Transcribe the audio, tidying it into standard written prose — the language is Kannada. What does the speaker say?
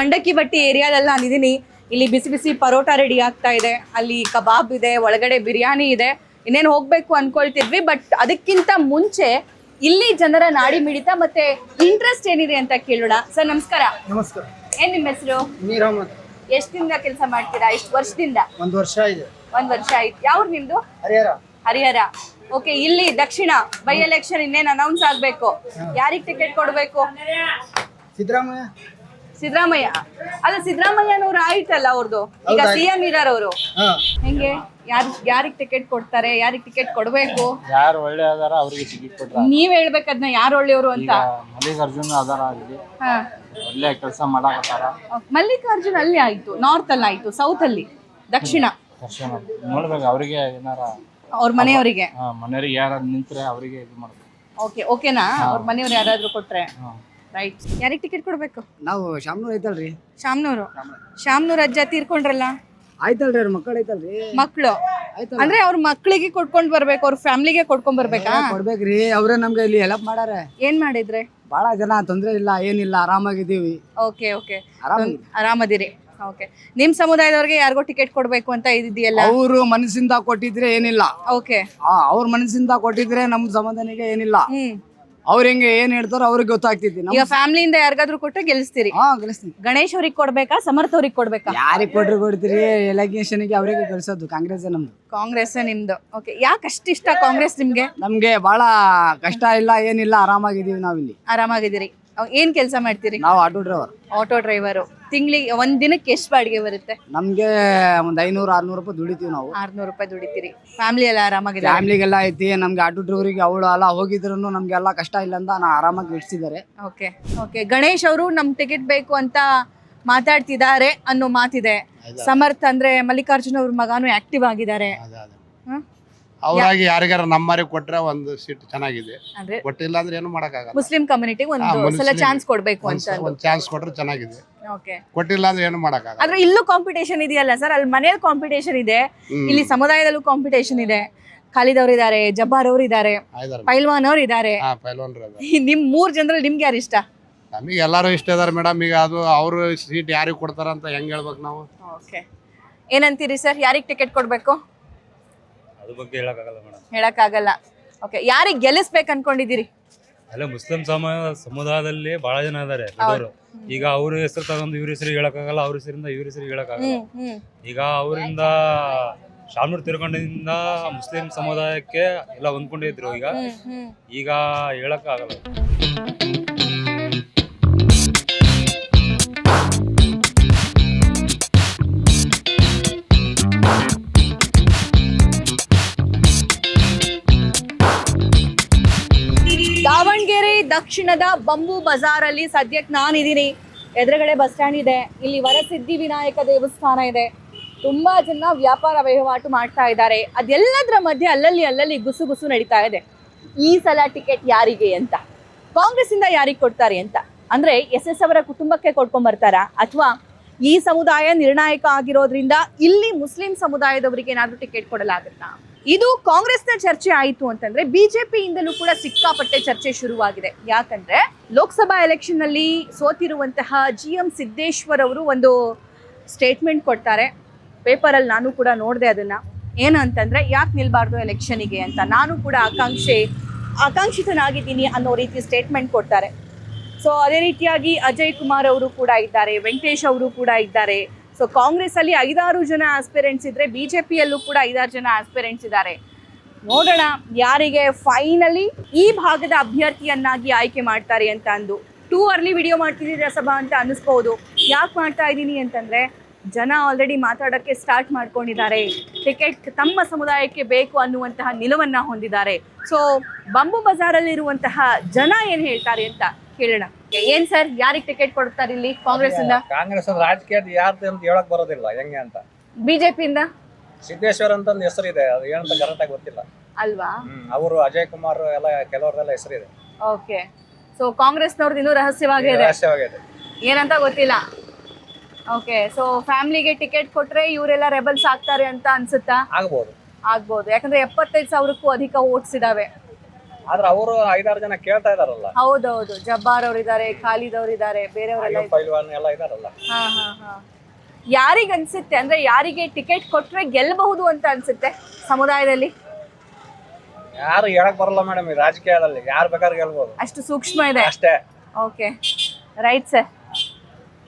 ಮಂಡಕ್ಕಿ ಬಟ್ಟಿ ಏರಿಯಾದಲ್ಲಿ ನಾನಿದ್ದೀನಿ. ಇಲ್ಲಿ ಬಿಸಿ ಬಿಸಿ ಪರೋಟ ರೆಡಿ ಆಗ್ತಾ ಇದೆ, ಅಲ್ಲಿ ಕಬಾಬ್ ಇದೆ, ಒಳಗಡೆ ಬಿರಿಯಾನಿ ಇದೆ. ಇನ್ನೇನು ಹೋಗ್ಬೇಕು ಅನ್ಕೊಳ್ತಿದ್ವಿ, ಬಟ್ ಅದಕ್ಕಿಂತ ಮುಂಚೆ ಇಲ್ಲಿ ಜನರ ನಾಡಿ ಮಿಡಿತ ಮತ್ತೆ ಇಂಟ್ರೆಸ್ಟ್ ಏನಿದೆ ಅಂತ ಕೇಳೋಣ. ಸರ್ ನಮಸ್ಕಾರ. ನಮಸ್ಕಾರ. ಏನ್ ನಿಮ್ಮ ಹೆಸರು? ಮೀರ್ ಅಹಮದ್. ಎಷ್ಟು ದಿನದ ಕೆಲಸ ಮಾಡ್ತೀರಾ? ಎಷ್ಟು ವರ್ಷದಿಂದ? 1 ವರ್ಷ ಇದೆ. 1 ವರ್ಷ ಆಯ್ತು. ಯಾವ್ದು ನಿಮ್ದು? ಹರಿಹರ. ಓಕೆ, ಇಲ್ಲಿ ದಕ್ಷಿಣ ಬೈ ಎಲೆಕ್ಷನ್ ಇನ್ನೇನು ಅನೌನ್ಸ್ ಆಗ್ಬೇಕು. ಯಾರಿಗೆ ಟಿಕೆಟ್ ಕೊಡ್ಬೇಕು? ಸಿದ್ದರಾಮಯ್ಯ. ಅಲ್ಲ, ಸಿದ್ದರಾಮಯ್ಯನವ್ರು ಆಯ್ತಲ್ಲ ಅವ್ರದ್ದು, ಈಗ ಸಿಎಂ ಇರೋರು. ಹೆಂಗೆ ಯಾರಿಗೆ ಟಿಕೆಟ್ ಕೊಡ್ತಾರೆ, ಯಾರಿಗೆ ಟಿಕೆಟ್ ಕೊಡ್ಬೇಕು? ಯಾರು ಒಳ್ಳೆ ಅದಾರ ಅವ್ರಿಗೆ ಟಿಕೆಟ್ ಕೊಡ್ತಾರೆ. ನೀವ್ ಹೇಳ್ಬೇಕು ಅದನ್ನ, ಯಾರು ಒಳ್ಳೆಯವರು ಅಂತ. ಮಲ್ಲಿಕಾರ್ಜುನ್ ಅದಾರ, ಅಲ್ಲಿ ಒಳ್ಳೆ ಕೆಲಸ ಮಾಡಾಕತ್ತಾರ. ಮಲ್ಲಿಕಾರ್ಜುನ್ ಅಲ್ಲಿ ಆಯ್ತು, ನಾರ್ತ್ ಅಲ್ಲಿ ಆಯ್ತು, ಸೌತ್ ಅಲ್ಲಿ ದಕ್ಷಿಣ ನೋಡ್ಬೇಕು. ಅವ್ರಿಗೆ ಏನಾರ ಅವ್ರ ಮನೆಯವರಿಗೆ ಮನೆಯವ್ರಿಗೆ ಯಾರು ನಿಂತ್ರೆ ಅವರಿಗೆ ಇದು ಮಾಡ್ಬೇಕು. ಓಕೆನಾ? ಅವ್ರ ಮನೆಯವ್ರು ಯಾರಾದ್ರೂ ಕೊಟ್ರೆ ರೈಟ್. ಯಾರಿಗೆ ಟಿಕೆಟ್ ಕೊಡ್ಬೇಕು? ನಾವು ಶಾಮ್ನೂರ್ ಐತಲ್ರಿ. ಶಾಮ್ನೂರ್ ಅಜ್ಜ ತೀರ್ಕೊಂಡ್ರಲ್ಲ, ಆಯ್ತಲ್ರಿ ಅವ್ರ ಮಕ್ಕಳು ಐತಲ್ರಿ. ಮಕ್ಕಳು ಅಂದ್ರೆ ಅವ್ರ ಮಕ್ಕಳಿಗೆ ಕೊಡ್ಕೊಂಡ್ ಬರ್ಬೇಕು, ಅವ್ರ ಫ್ಯಾಮಿಲಿಗೆ ಕೊಡ್ಕೊಂಡ್ ಬರ್ಬೇಕಾ? ಕೊಡ್ಬೇಕ್ರಿ. ಅವ್ರೇ ನಮ್ಗೆ ಇಲ್ಲಿ ಹೆಲ್ಪ್ ಮಾಡಾರೆ. ಏನ್ ಮಾಡಿದ್ರೆ? ಬಹಳ ಜನ ತೊಂದ್ರೆ ಇಲ್ಲ, ಏನಿಲ್ಲ, ಆರಾಮಾಗಿದ್ದೀವಿ. ಓಕೆ, ಆರಾಮದಿರಿ. ಓಕೆ, ನಿಮ್ ಸಮುದಾಯದವ್ರಿಗೆ ಯಾರಿಗೋ ಟಿಕೆಟ್ ಕೊಡ್ಬೇಕು ಅಂತ ಇದೆಯಲ್ಲ? ಅವರು ಮನಸ್ಸಿಂದ ಕೊಟ್ಟಿದ್ರೆ ಏನಿಲ್ಲ. ಓಕೆ, ಅವ್ರ ಮನಸ್ಸಿಂದ ಕೊಟ್ಟಿದ್ರೆ ನಮ್ ಸಮಾಧಾನಿಗೆ ಏನಿಲ್ಲ. ಅವ್ರ ಹೆಂಗೆ ಏನ್ ಹೇಳ್ತಾರೋ ಅವ್ರಿಗೆ ಗೊತ್ತಾಗ್ತಿದ್ವಿ. ಈಗ ಫ್ಯಾಮಿಲಿಯಿಂದ ಯಾರಿಗಾದ್ರೂ ಕೊಟ್ಟರೆ ಗೆಲ್ಲಿಸ್ತೀರಿ? ಗೆಲ್ಲಿಸ್ತೀವಿ. ಗಣೇಶ್ ಅವ್ರಿಗೆ ಕೊಡ್ಬೇಕಾ, ಸಮರ್ಥ ಅವ್ರಿಗೆ ಕೊಡ್ಬೇಕಾ? ಯಾರಿಗೆ ಕೊಡ್ತೀರಿ? ಎಲೆಕ್ಷನ್ಗೆ ಅವರಿಗೆ ಗೆಲ್ಸೋದು. ಕಾಂಗ್ರೆಸ್ ನಮ್ದು. ಕಾಂಗ್ರೆಸ್ ನಿಮ್ದು. ಓಕೆ, ಯಾಕೆ ಅಷ್ಟು ಇಷ್ಟ ಕಾಂಗ್ರೆಸ್ ನಿಮ್ಗೆ? ನಮ್ಗೆ ಬಹಳ ಕಷ್ಟ ಇಲ್ಲ, ಏನಿಲ್ಲ, ಆರಾಮಾಗಿದ್ದೀವಿ. ನಾವಿಲ್ಲಿ ಆರಾಮಾಗಿದ್ದೀರಿ. ಏನ್ ಕೆಲಸ ಮಾಡ್ತೀರಿ? ನಾವು ಆಟೋ ಡ್ರೈವರು. ತಿಂಗಳಿಗೆ ಒಂದ್ ದಿನಕ್ಕೆ ಎಷ್ಟು ಬಾಡಿಗೆ ಬರುತ್ತೆ? ನಮ್ಗೆ ಒಂದ್ 500-600 ರೂಪಾಯಿ ದುಡಿತೀವಿ ನಾವು. 600 ರೂಪಾಯಿ ದುಡಿತೀರಿ. ಫ್ಯಾಮಿಲಿ ಎಲ್ಲ ಆರಾಮಾಗಿದೆ? ಫ್ಯಾಮಿಲಿಗೆಲ್ಲ ಐತಿ. ನಮ್ಗೆ ಆಟೋ ಡ್ರೈವರಿಗೆ ಅವಳು ಎಲ್ಲ ಹೋಗಿದ್ರು ನಮ್ಗೆಲ್ಲ ಕಷ್ಟ ಇಲ್ಲ ಅಂತ ಆರಾಮಾಗಿ ಇಡ್ಸಿದ್ದಾರೆ. ಓಕೆ, ಗಣೇಶ್ ಅವರು ನಮ್ ಟಿಕೆಟ್ ಬೇಕು ಅಂತ ಮಾತಾಡ್ತಿದ್ದಾರೆ ಅನ್ನೋ ಮಾತಿದೆ. ಸಮರ್ಥ ಅಂದ್ರೆ ಮಲ್ಲಿಕಾರ್ಜುನ್ ಅವ್ರ ಮಗನು ಆಕ್ಟಿವ್ ಆಗಿದ್ದಾರೆ. ಅವ್ರಾಗಿ ಯಾರಿಗಾರ ನಮ್ಮರಿಗೆ ಕೊಟ್ರೆ ಒಂದು ಸೀಟ್ ಚೆನ್ನಾಗಿದೆ, ಕೊಟ್ಟಿಲ್ಲ ಅಂದ್ರೆ ಏನು ಮಾಡಕ್ಕಾಗಲ್ಲ. ಮುಸ್ಲಿಂ ಕಮ್ಯುನಿಟಿ ಒಂದು ಸಲ ಚಾನ್ಸ್ ಕೊಡ್ಬೇಕು ಅಂತ. ಒಂದು ಚಾನ್ಸ್ ಕೊಟ್ರೆ ಚೆನ್ನಾಗಿದೆ, ಓಕೆ. ಕೊಟ್ಟಿಲ್ಲ ಅಂದ್ರೆ ಏನು ಮಾಡಕ್ಕಾಗಲ್ಲ. ಆದ್ರೆ ಇಲ್ಲೂ ಕಾಂಪಿಟೇಷನ್ ಇದೆಯಲ್ಲ ಸರ್, ಅಲ್ಲಿ ಮನೇಲಿ ಕಾಂಪಿಟೇಷನ್ ಇದೆ, ಇಲ್ಲಿ ಸಮುದಾಯದಲ್ಲೂ ಕಾಂಪಿಟೇಷನ್ ಇದೆ. ಖಾಲಿದ್ ಅವ್ರು ಇದಾರೆ, ಜಬ್ಬಾರ್ ಅವ್ರು ಇದಾರೆ, ಪೈಲ್ವಾನ್ ಅವ್ರು ಇದಾರೆ. ನಿಮ್ 3 ಜನರಲ್ಲಿ ನಿಮ್ಗೆ ಯಾರು ಇಷ್ಟ? ನಮಗೆ ಎಲ್ಲಾರು ಇಷ್ಟ ಇದಾರೆ ಮೇಡಮ್. ಈಗ ಅದು ಅವ್ರು ಸೀಟ್ ಯಾರಿಗೆ ಕೊಡ್ತಾರ ಅಂತ ಹೆಂಗ್ ಹೇಳ್ಬೇಕು ನಾವು? ಓಕೆ, ಏನಂತೀರಿ ಸರ್? ಯಾರಿಗೆ ಟಿಕೆಟ್ ಕೊಡ್ಬೇಕು? ಅದ್ರ ಬಗ್ಗೆ ಹೇಳಕ್ಕಾಗಲ್ಲ ಮೇಡಮ್. ಹೇಳಕ್ಕಾಗಲ್ಲ. ಓಕೆ, ಯಾರಿಗೆ ಗೆಲ್ಲಿಸ್ಬೇಕು ಅನ್ಕೊಂಡಿದ್ದೀರಿ? ಅಲ್ಲ, ಮುಸ್ಲಿಂ ಸಮುದಾಯದಲ್ಲಿ ಬಹಳ ಜನ ಇದಾರೆ. ಈಗ ಅವ್ರ ಹೆಸರು ತಗೊಂಡು ಇವ್ರ ಹೆಸರು ಹೇಳಕ್ಕಾಗಲ್ಲ, ಅವ್ರ ಹೆಸರಿಂದ ಇವ್ರ ಹೆಸರು ಹೇಳಕ್ಕಾಗಲ್ಲ. ಈಗ ಅವರಿಂದ ಶಾಮ್ನೂರ್ ತಿರ್ಕೊಂಡಿಂದ ಮುಸ್ಲಿಂ ಸಮುದಾಯಕ್ಕೆ ಎಲ್ಲ ಹೊಂದ್ಕೊಂಡಿದ್ರು. ಈಗ ಹೇಳಕ್ಕಾಗಲ್ಲ. ದಾವಣಗೆರೆ ದಕ್ಷಿಣದ ಬಂಬು ಬಜಾರ್ ಅಲ್ಲಿ ಸದ್ಯಕ್ಕೆ ನಾನಿದ್ದೀನಿ. ಎದುರುಗಡೆ ಬಸ್ ಸ್ಟ್ಯಾಂಡ್ ಇದೆ, ಇಲ್ಲಿ ವರಸಿದ್ಧಿ ವಿನಾಯಕ ದೇವಸ್ಥಾನ ಇದೆ. ತುಂಬಾ ಜನ ವ್ಯಾಪಾರ ವಹಿವಾಟು ಮಾಡ್ತಾ ಇದ್ದಾರೆ. ಅದೆಲ್ಲದರ ಮಧ್ಯೆ ಅಲ್ಲಲ್ಲಿ ಗುಸು ನಡೀತಾ ಇದೆ. ಈ ಸಲ ಟಿಕೆಟ್ ಯಾರಿಗೆ ಅಂತ, ಕಾಂಗ್ರೆಸ್ ಇಂದ ಯಾರಿಗೆ ಕೊಡ್ತಾರೆ ಅಂತ. ಅಂದ್ರೆ SS ಅವರ ಕುಟುಂಬಕ್ಕೆ ಕೊಡ್ಕೊಂಡ್ ಬರ್ತಾರಾ, ಅಥವಾ ಈ ಸಮುದಾಯ ನಿರ್ಣಾಯಕ ಆಗಿರೋದ್ರಿಂದ ಇಲ್ಲಿ ಮುಸ್ಲಿಂ ಸಮುದಾಯದವರಿಗೆ ಏನಾದ್ರೂ ಟಿಕೆಟ್ ಕೊಡಲಾಗುತ್ತಾ? ಇದು ಕಾಂಗ್ರೆಸ್ನ ಚರ್ಚೆ ಆಯಿತು ಅಂತಂದ್ರೆ ಬಿಜೆಪಿಯಿಂದಲೂ ಕೂಡ ಸಿಕ್ಕಾಪಟ್ಟೆ ಚರ್ಚೆ ಶುರುವಾಗಿದೆ. ಯಾಕಂದ್ರೆ ಲೋಕಸಭಾ ಎಲೆಕ್ಷನ್ ನಲ್ಲಿ ಸೋತಿರುವಂತಹ GM ಸಿದ್ದೇಶ್ವರ್ ಅವರು ಒಂದು ಸ್ಟೇಟ್ಮೆಂಟ್ ಕೊಡ್ತಾರೆ. ಪೇಪರಲ್ಲಿ ನಾನು ಕೂಡ ನೋಡಿದೆ ಅದನ್ನ. ಏನಂತಂದ್ರೆ, ಯಾಕೆ ನಿಲ್ಬಾರ್ದು ಎಲೆಕ್ಷನಿಗೆ ಅಂತ, ನಾನು ಕೂಡ ಆಕಾಂಕ್ಷಿತನಾಗಿದ್ದೀನಿ ಅನ್ನೋ ರೀತಿ ಸ್ಟೇಟ್ಮೆಂಟ್ ಕೊಡ್ತಾರೆ. ಸೊ ಅದೇ ರೀತಿಯಾಗಿ ಅಜಯ್ ಕುಮಾರ್ ಅವರು ಕೂಡ ಇದ್ದಾರೆ, ವೆಂಕಟೇಶ್ ಅವರು ಕೂಡ ಇದ್ದಾರೆ. ಸೊ ಕಾಂಗ್ರೆಸ್ ಅಲ್ಲಿ 5-6 ಜನ ಆಸ್ಪಿರೆಂಟ್ಸ್ ಇದ್ರೆ, ಬಿಜೆಪಿಯಲ್ಲೂ ಕೂಡ 5-6 ಜನ ಆಸ್ಪಿರೆಂಟ್ಸ್ ಇದ್ದಾರೆ. ನೋಡೋಣ ಯಾರಿಗೆ ಫೈನಲಿ ಈ ಭಾಗದ ಅಭ್ಯರ್ಥಿಯನ್ನಾಗಿ ಆಯ್ಕೆ ಮಾಡ್ತಾರೆ ಅಂತ ಅಂದು. ಟೂ ಅರ್ಲಿ ವಿಡಿಯೋ ಮಾಡ್ತಿದ್ದೀರಾ ಸಭಾ ಅಂತ ಅನ್ನಿಸ್ಬೋದು. ಯಾಕೆ ಮಾಡ್ತಾ ಇದ್ದೀನಿ ಅಂತಂದ್ರೆ, ಜನ ಆಲ್ರೆಡಿ ಮಾತಾಡೋಕ್ಕೆ ಸ್ಟಾರ್ಟ್ ಮಾಡ್ಕೊಂಡಿದ್ದಾರೆ. ಟಿಕೆಟ್ ತಮ್ಮ ಸಮುದಾಯಕ್ಕೆ ಬೇಕು ಅನ್ನುವಂತಹ ನಿಲುವನ್ನ ಹೊಂದಿದ್ದಾರೆ. ಸೊ ಬಂಬು ಬಜಾರಲ್ಲಿರುವಂತಹ ಜನ ಏನ್ ಹೇಳ್ತಾರೆ ಅಂತ ಕೇಳೋಣ. ಏನ್ ಸರ್, ಯಾರಿಗೆ ಟಿಕೆಟ್ ಕೊಡ್ತಾರೆ ಇಲ್ಲಿ ಕಾಂಗ್ರೆಸ್ ಇಂದ? ಕಾಂಗ್ರೆಸ್ ರಾಜಕೀಯದ ಯಾರ್ದು ಅಂತ ಹೇಳಕ್ ಬರೋದಿಲ್ಲ, ಹೆಂಗೆ ಅಂತ. ಬಿಜೆಪಿಯಿಂದ ಸಿದ್ದೇಶ್ವರ್ ಅಂತ ಒಂದು ಹೆಸರು ಇದೆ, ಅದು ಏನಂತ ಕರೆಕ್ಟ್ ಆಗಿ ಗೊತ್ತಿಲ್ಲ ಅಲ್ವಾ. ಅವರು ಅಜಯ್ ಕುಮಾರ್ ಎಲ್ಲ ಕೆಲವರದೆಲ್ಲ ಹೆಸರಿದೆ. ಓಕೆ, ಸೊ ಕಾಂಗ್ರೆಸ್ನವ್ರದ್ದು ಇನ್ನೂ ರಹಸ್ಯವಾಗಿದೆ, ಏನಂತ ಗೊತ್ತಿಲ್ಲ. ಓಕೆ, ಸೊ ಫ್ಯಾಮಿಲಿಗೆ ಟಿಕೆಟ್ ಕೊಟ್ರೆ ಇವರೆಲ್ಲ ರೆಬಲ್ಸ್ ಆಗ್ತಾರೆ ಅಂತ ಅನ್ಸುತ್ತಾ? ಆಗ್ಬೋದು. ಯಾಕಂದ್ರೆ 75,000ಕ್ಕೂ ಅಧಿಕ ವೋಟ್ಸ್ ಇದಾವೆ. ಆದ್ರೆ ಅವರು 5-6 ಜನ ಕೇಳ್ತಾ ಇದಾರಲ್ಲ. ಹೌದೌದು, ಜಬ್ಬಾರ್ ಅವ್ರು ಇದಾರೆ, ಖಾಲಿದ್ ಅವ್ರು ಇದಾರೆ, ಬೇರೆಯವರೆಲ್ಲ ಅಯ್ಯೋ ಪೈಲ್ವಾನ್ ಎಲ್ಲ ಇದಾರಲ್ಲ. ಯಾರಿಗ ಅನ್ಸುತ್ತೆ ಅಂದ್ರೆ ಯಾರಿಗೆ ಟಿಕೆಟ್ ಕೊಟ್ರೆ ಗೆಲ್ಲಬಹುದು ಅಂತ ಅನ್ಸುತ್ತೆ ಸಮುದಾಯದಲ್ಲಿ? ಯಾರು ಹೇಳಕ್ ಬರಲ್ಲ ಮೇಡಮ್ ಈ ರಾಜಕೀಯದಲ್ಲಿ, ಯಾರು ಬೇಕಾದ್ರೆ ಗೆಲ್ಬೋದು, ಅಷ್ಟು ಸೂಕ್ಷ್ಮ ಇದೆ. ಅಷ್ಟೇ. Okay, right sir.